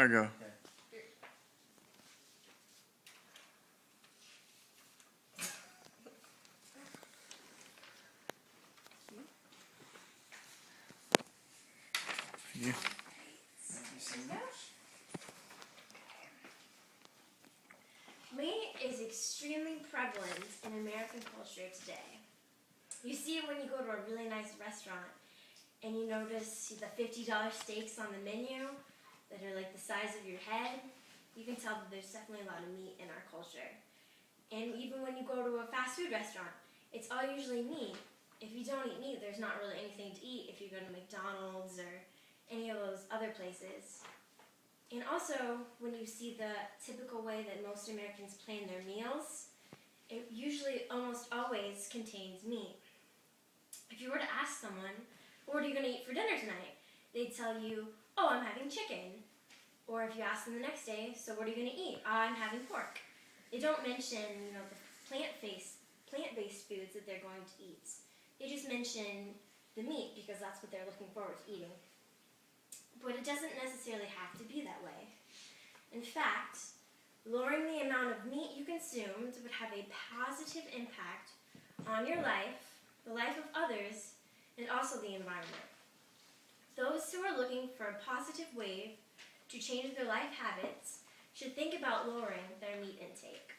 I go. Yeah. Meat is extremely prevalent in American culture today. You see it when you go to a really nice restaurant and you notice the $50 steaks on the menu that are like the size of your head. You can tell that there's definitely a lot of meat in our culture. And even when you go to a fast food restaurant, it's all usually meat. If you don't eat meat, there's not really anything to eat if you go to McDonald's or any of those other places. And also, when you see the typical way that most Americans plan their meals, it usually almost always contains meat. If you were to ask someone, what are you going to eat for dinner tonight? They'd tell you, oh, I'm having chicken. Or if you ask them the next day, so what are you going to eat? I'm having pork. They don't mention, the plant-based foods that they're going to eat. They just mention the meat because that's what they're looking forward to eating. But it doesn't necessarily have to be that way. In fact, lowering the amount of meat you consume would have a positive impact on your life, the life of others, and also the environment. Those who are looking for a positive way to change their life habits should think about lowering their meat intake.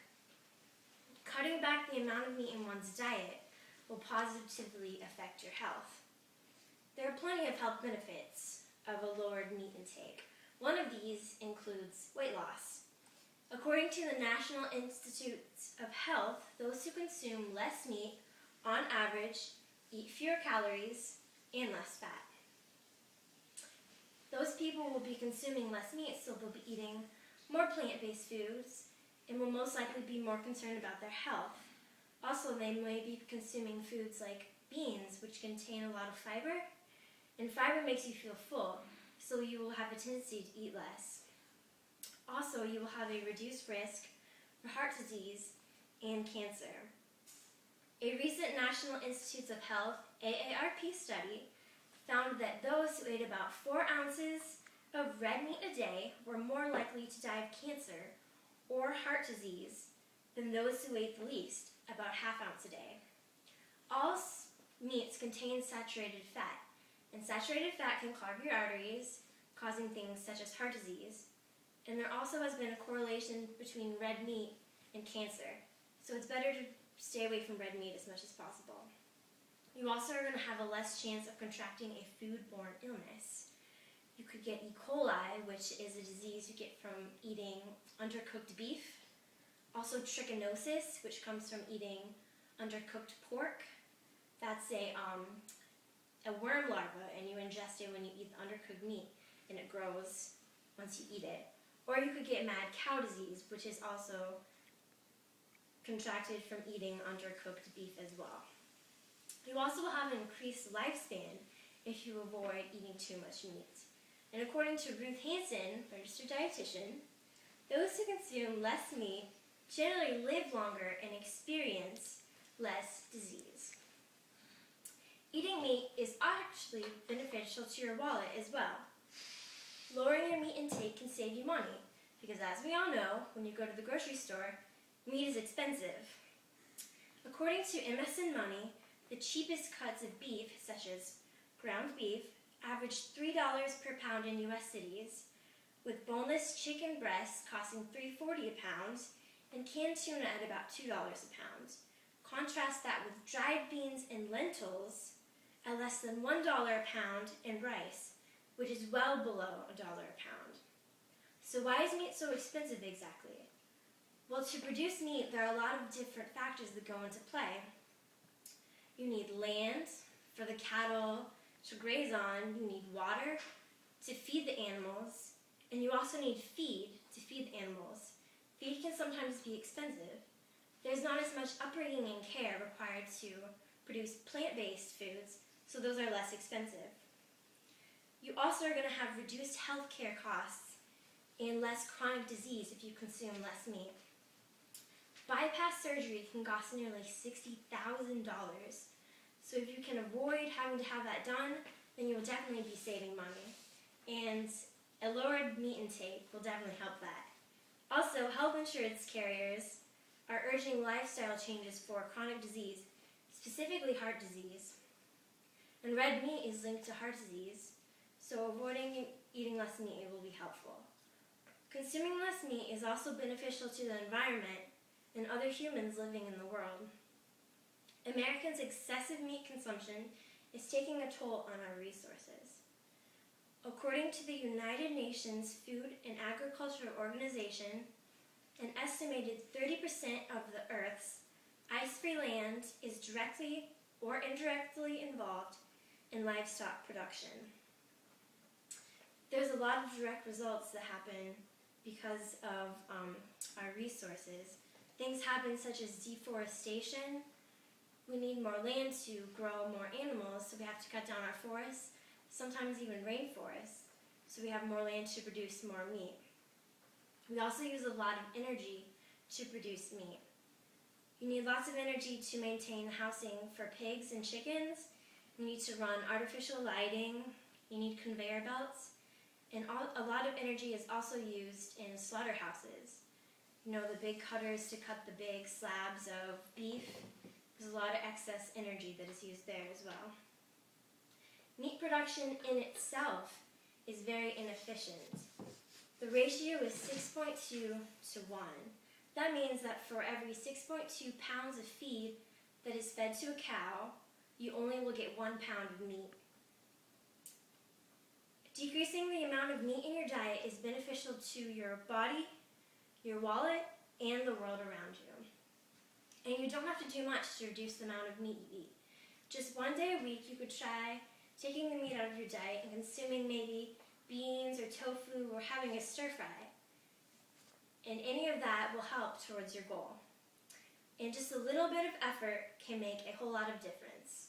Cutting back the amount of meat in one's diet will positively affect your health. There are plenty of health benefits of a lowered meat intake. One of these includes weight loss. According to the National Institutes of Health, those who consume less meat, on average, eat fewer calories and less fat. Those people will be consuming less meat, so they'll be eating more plant-based foods and will most likely be more concerned about their health. Also, they may be consuming foods like beans, which contain a lot of fiber, and fiber makes you feel full, so you will have a tendency to eat less. Also, you will have a reduced risk for heart disease and cancer. A recent National Institutes of Health, AARP study, found that those who ate about 4 ounces of red meat a day were more likely to die of cancer or heart disease than those who ate the least, about ½ ounce a day. All meats contain saturated fat, and saturated fat can clog your arteries, causing things such as heart disease. And there also has been a correlation between red meat and cancer, so it's better to stay away from red meat as much as possible. You also are going to have a less chance of contracting a food-borne illness. You could get E. coli, which is a disease you get from eating undercooked beef. Also trichinosis, which comes from eating undercooked pork. That's a worm larva, and you ingest it when you eat the undercooked meat, and it grows once you eat it. Or you could get mad cow disease, which is also contracted from eating undercooked beef as well. You also will have an increased lifespan if you avoid eating too much meat. And according to Ruth Hanson, registered dietitian, those who consume less meat generally live longer and experience less disease. Eating meat is actually beneficial to your wallet as well. Lowering your meat intake can save you money because, as we all know, when you go to the grocery store, meat is expensive. According to MSN Money, the cheapest cuts of beef, such as ground beef, average $3 per pound in U.S. cities, with boneless chicken breasts costing $3.40 a pound and canned tuna at about $2 a pound. Contrast that with dried beans and lentils at less than $1 a pound and rice, which is well below $1 a pound. So why is meat so expensive exactly? Well, to produce meat, there are a lot of different factors that go into play. You need land for the cattle to graze on, you need water to feed the animals, and you also need feed to feed the animals. Feed can sometimes be expensive. There's not as much upbringing and care required to produce plant-based foods, so those are less expensive. You also are going to have reduced health care costs and less chronic disease if you consume less meat. Bypass surgery can cost nearly $60,000, so if you can avoid having to have that done, then you will definitely be saving money. And a lowered meat intake will definitely help that. Also, health insurance carriers are urging lifestyle changes for chronic disease, specifically heart disease. And red meat is linked to heart disease, so avoiding eating less meat will be helpful. Consuming less meat is also beneficial to the environment and other humans living in the world. Americans' excessive meat consumption is taking a toll on our resources. According to the United Nations Food and Agriculture Organization, an estimated 30% of the Earth's ice-free land is directly or indirectly involved in livestock production. There's a lot of direct results that happen because of our resources. Things happen such as deforestation. We need more land to grow more animals, so we have to cut down our forests, sometimes even rainforests, so we have more land to produce more meat. We also use a lot of energy to produce meat. You need lots of energy to maintain housing for pigs and chickens. You need to run artificial lighting. You need conveyor belts. And a lot of energy is also used in slaughterhouses. You know, the big cutters to cut the big slabs of beef. There's a lot of excess energy that is used there as well. Meat production in itself is very inefficient. The ratio is 6.2 to 1. That means that for every 6.2 pounds of feed that is fed to a cow, you only will get 1 pound of meat. Decreasing the amount of meat in your diet is beneficial to your body, your wallet, and the world around you. And you don't have to do much to reduce the amount of meat you eat. Just one day a week you could try taking the meat out of your diet and consuming maybe beans or tofu or having a stir fry. And any of that will help towards your goal. And just a little bit of effort can make a whole lot of difference.